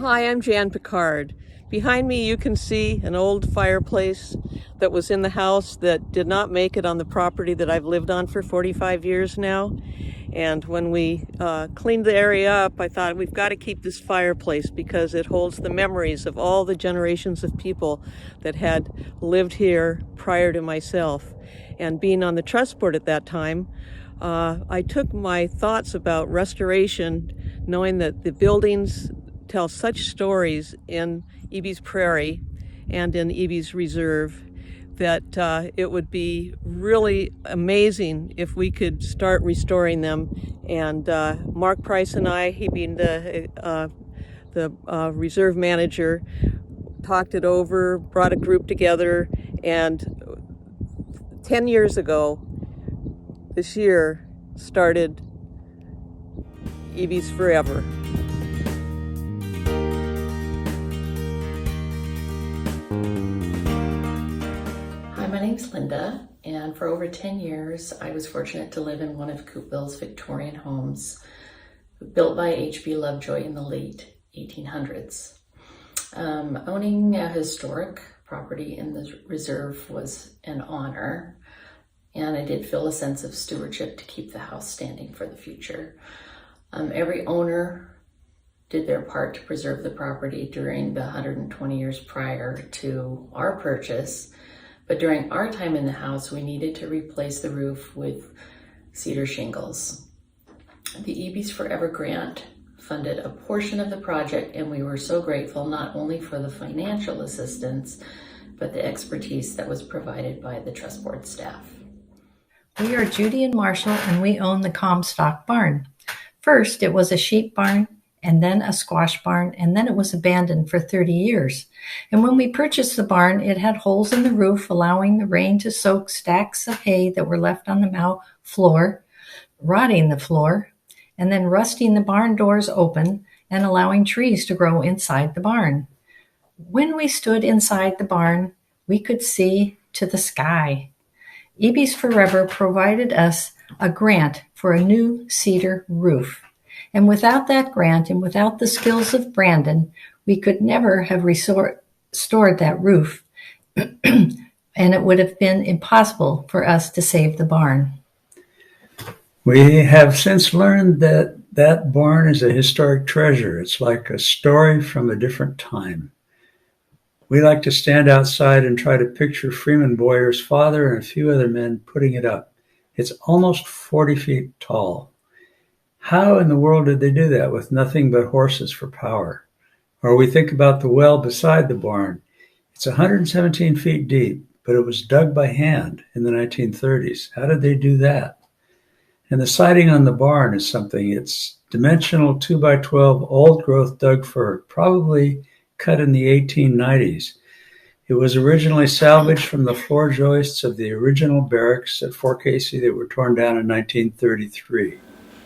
Hi, I'm Jan Picard. Behind me you can see an old fireplace that was in the house that did not make it on the property that I've lived on for 45 years now. And when we cleaned the area up, I thought we've got to keep this fireplace because it holds the memories of all the generations of people that had lived here prior to myself. And being on the trust board at that time, I took my thoughts about restoration, knowing that the buildings tell such stories in Ebey's Prairie and in Ebey's Reserve that it would be really amazing if we could start restoring them. And Mark Price and I, he being the reserve manager, talked it over, brought a group together, and 10 years ago, this year, started Ebey's Forever. My name's Linda, and for over 10 years I was fortunate to live in one of Coupeville's Victorian homes, built by H.B. Lovejoy in the late 1800s. Owning a historic property in the reserve was an honor, and I did feel a sense of stewardship to keep the house standing for the future. Every owner did their part to preserve the property during the 120 years prior to our purchase. But during our time in the house, we needed to replace the roof with cedar shingles. The Ebey's Forever grant funded a portion of the project, and we were so grateful not only for the financial assistance, but the expertise that was provided by the trust board staff. We are Judy and Marshall, and we own the Comstock barn. First, it was a sheep barn, and then a squash barn, and then it was abandoned for 30 years. And when we purchased the barn, it had holes in the roof, allowing the rain to soak stacks of hay that were left on the floor, rotting the floor, and then rusting the barn doors open and allowing trees to grow inside the barn. When we stood inside the barn, we could see to the sky. Ebey's Forever provided us a grant for a new cedar roof. And without that grant and without the skills of Brandon, we could never have restored that roof, and it would have been impossible for us to save the barn. We have since learned that that barn is a historic treasure. It's like a story from a different time. We like to stand outside and try to picture Freeman Boyer's father and a few other men putting it up. It's almost 40 feet tall. How in the world did they do that with nothing but horses for power? Or we think about the well beside the barn. It's 117 feet deep, but it was dug by hand in the 1930s. How did they do that? And the siding on the barn is something. It's dimensional 2x12 old-growth Doug fir, probably cut in the 1890s. It was originally salvaged from the floor joists of the original barracks at Fort Casey that were torn down in 1933.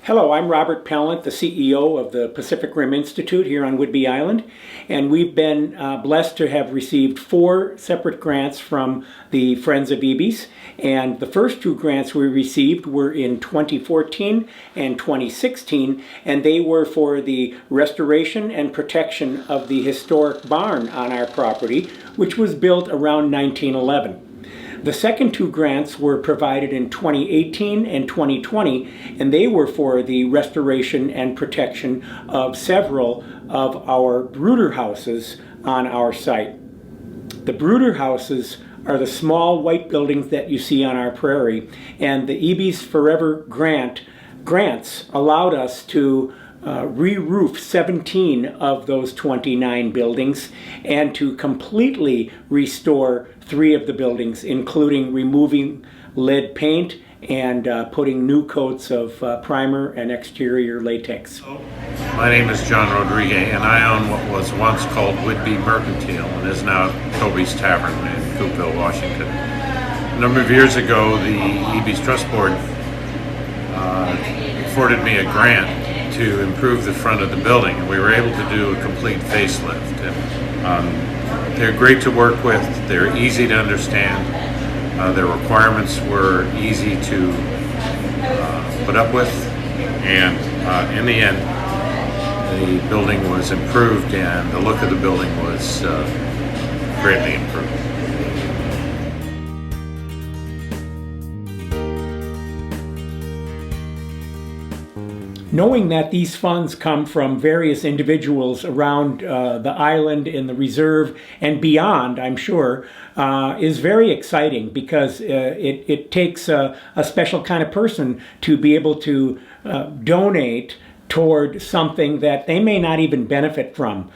Hello, I'm Robert Pallant, the CEO of the Pacific Rim Institute here on Whidbey Island, and we've been blessed to have received 4 separate grants from the Friends of Ebey's, and the first 2 grants we received were in 2014 and 2016, and they were for the restoration and protection of the historic barn on our property, which was built around 1911. The second 2 grants were provided in 2018 and 2020, and they were for the restoration and protection of several of our brooder houses on our site. The brooder houses are the small white buildings that you see on our prairie, and the Ebey's Forever grants allowed us to re-roof 17 of those 29 buildings and to completely restore 3 of the buildings, including removing lead paint and putting new coats of primer and exterior latex. My name is John Rodriguez, and I own what was once called Whidbey Mercantile and is now Toby's Tavern in Coupeville, Washington. A number of years ago, the Ebey's Trust Board afforded me a grant to improve the front of the building, and we were able to do a complete facelift. And they're great to work with. They're easy to understand. Their requirements were easy to put up with, and in the end, the building was improved and the look of the building was greatly improved. Knowing that these funds come from various individuals around the island, in the reserve, and beyond, I'm sure, is very exciting, because it takes a special kind of person to be able to donate toward something that they may not even benefit from.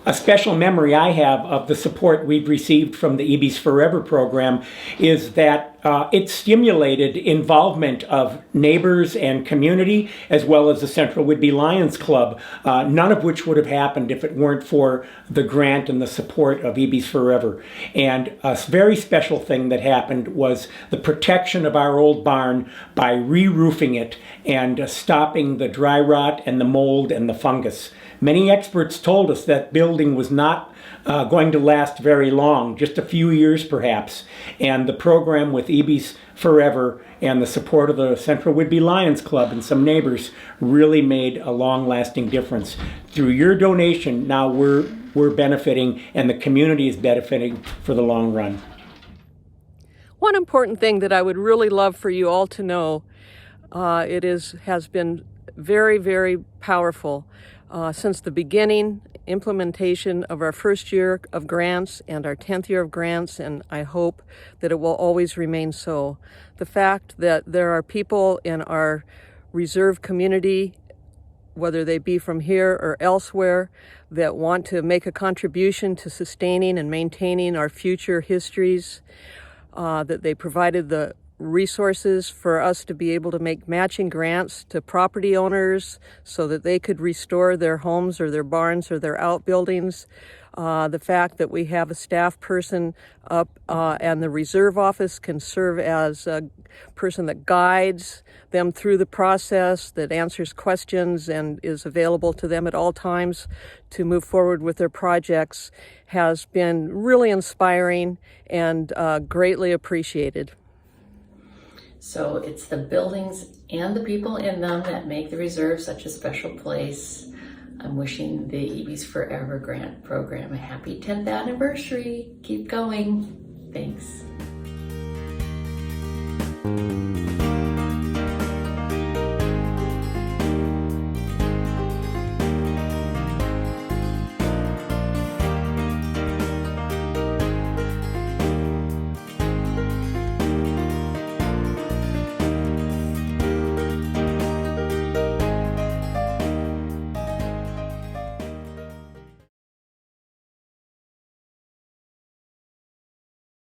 A special memory I have of the support we've received from the Ebey's Forever program is that it stimulated involvement of neighbors and community, as well as the Central Whidbey Lions Club, none of which would have happened if it weren't for the grant and the support of Ebey's Forever. And a very special thing that happened was the protection of our old barn by re-roofing it and stopping the dry rot and the mold and the fungus. Many experts told us that building was not going to last very long, just a few years perhaps. And the program with Ebey's Forever and the support of the Central Whidbey Lions Club and some neighbors really made a long-lasting difference. Through your donation, now we're benefiting, and the community is benefiting for the long run. One important thing that I would really love for you all to know, has been very, very powerful. Since the beginning, implementation of our first year of grants and our 10th year of grants, and I hope that it will always remain so. The fact that there are people in our reserve community, whether they be from here or elsewhere, that want to make a contribution to sustaining and maintaining our future histories, that they provided the resources for us to be able to make matching grants to property owners so that they could restore their homes or their barns or their outbuildings. The fact that we have a staff person up and the reserve office can serve as a person that guides them through the process, that answers questions and is available to them at all times to move forward with their projects, has been really inspiring and greatly appreciated. So it's the buildings and the people in them that make the reserve such a special place. I'm wishing the Ebey's Forever grant program a happy 10th anniversary. Keep going. Thanks.